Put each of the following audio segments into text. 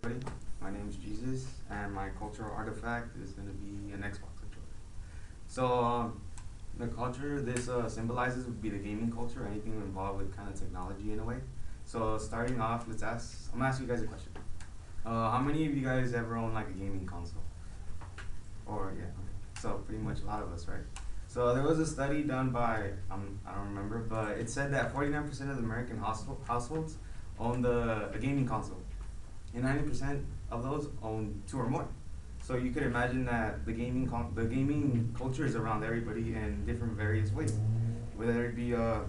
everybody. My name is Jesus, and my cultural artifact is going to be an Xbox controller. The culture this symbolizes would be the gaming culture, anything involved with kind of technology in a way. So, starting off, I'm going to ask you guys a question. How many of you guys ever own like a gaming console? Or, yeah, okay. So, pretty much a lot of us, right? So, there was a study done by, I don't remember, but it said that 49% of the American households own a gaming console, and 90% of those own two or more. So you could imagine that the gaming culture is around everybody in different various ways, whether it be the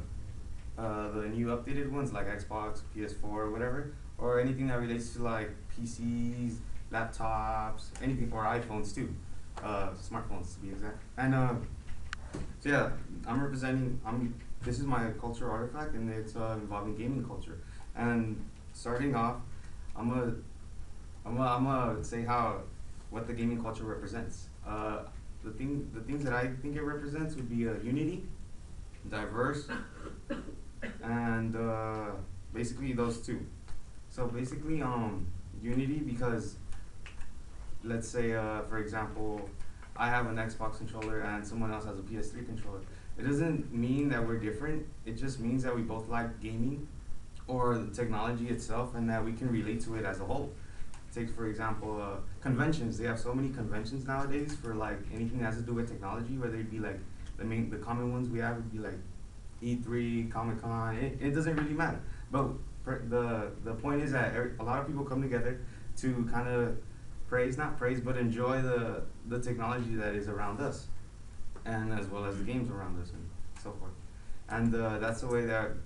new updated ones like Xbox, PS4, or whatever, or anything that relates to like PCs, laptops, anything, or iPhones too, smartphones to be exact. And so yeah, this is my culture artifact, and it's involving gaming culture. And starting off, I'm gonna say what the gaming culture represents. The things that I think it represents would be unity, diverse, and basically those two. So basically, unity, because let's say for example, I have an Xbox controller and someone else has a PS3 controller. It doesn't mean that we're different. It just means that we both like gaming or the technology itself, and that we can relate to it as a whole. Take for example conventions. They have so many conventions nowadays for like anything that has to do with technology, whether it be like the common ones we have would be like E3, Comic Con. It doesn't really matter. But the point is that a lot of people come together to kind of not praise, but enjoy the technology that is around us, and as well as the games around us and so forth. And that's the way that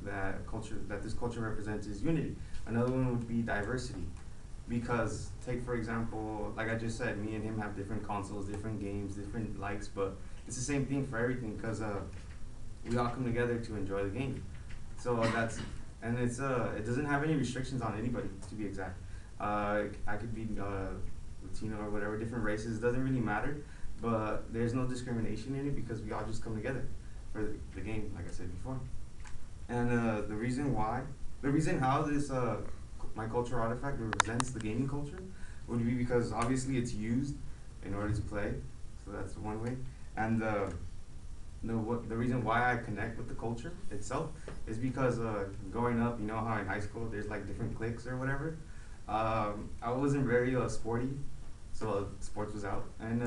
this culture represents is unity. Another one would be diversity, because take for example, like I just said, me and him have different consoles, different games, different likes, but it's the same thing for everything, because we all come together to enjoy the game. So it doesn't have any restrictions on anybody, to be exact. I could be Latino or whatever, different races, it doesn't really matter, but there's no discrimination in it because we all just come together for the game, like I said before. And the reason how this my cultural artifact represents the gaming culture would be because obviously it's used in order to play, so that's one way. And the reason why I connect with the culture itself is because growing up, you know how in high school there's like different cliques or whatever. I wasn't very sporty, so sports was out. And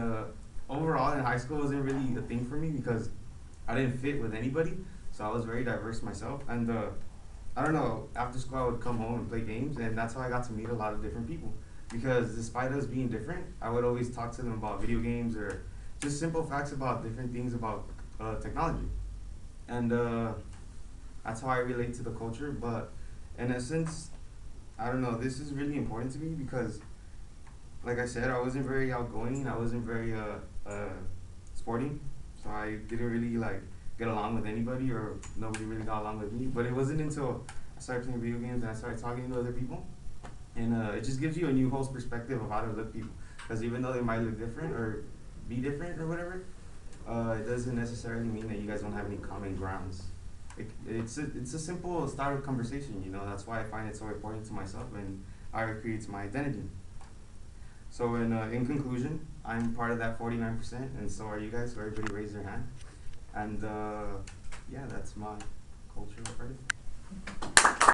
overall in high school it wasn't really a thing for me because I didn't fit with anybody, so I was very diverse myself. And I don't know, after school I would come home and play games, and that's how I got to meet a lot of different people. Because despite us being different, I would always talk to them about video games or just simple facts about different things about technology. And that's how I relate to the culture. But in essence, I don't know, this is really important to me because, like I said, I wasn't very outgoing, I wasn't very sporty, so I didn't really like get along with anybody, or nobody really got along with me. But it wasn't until I started playing video games and I started talking to other people, and it just gives you a new whole perspective of how to look people. Because even though they might look different or be different or whatever, it doesn't necessarily mean that you guys don't have any common grounds. It's a simple start of conversation, you know. That's why I find it so important to myself, and how it creates my identity. So in conclusion, I'm part of that 49%, and so are you guys. So everybody raise their hand. And yeah, that's my cultural artifact.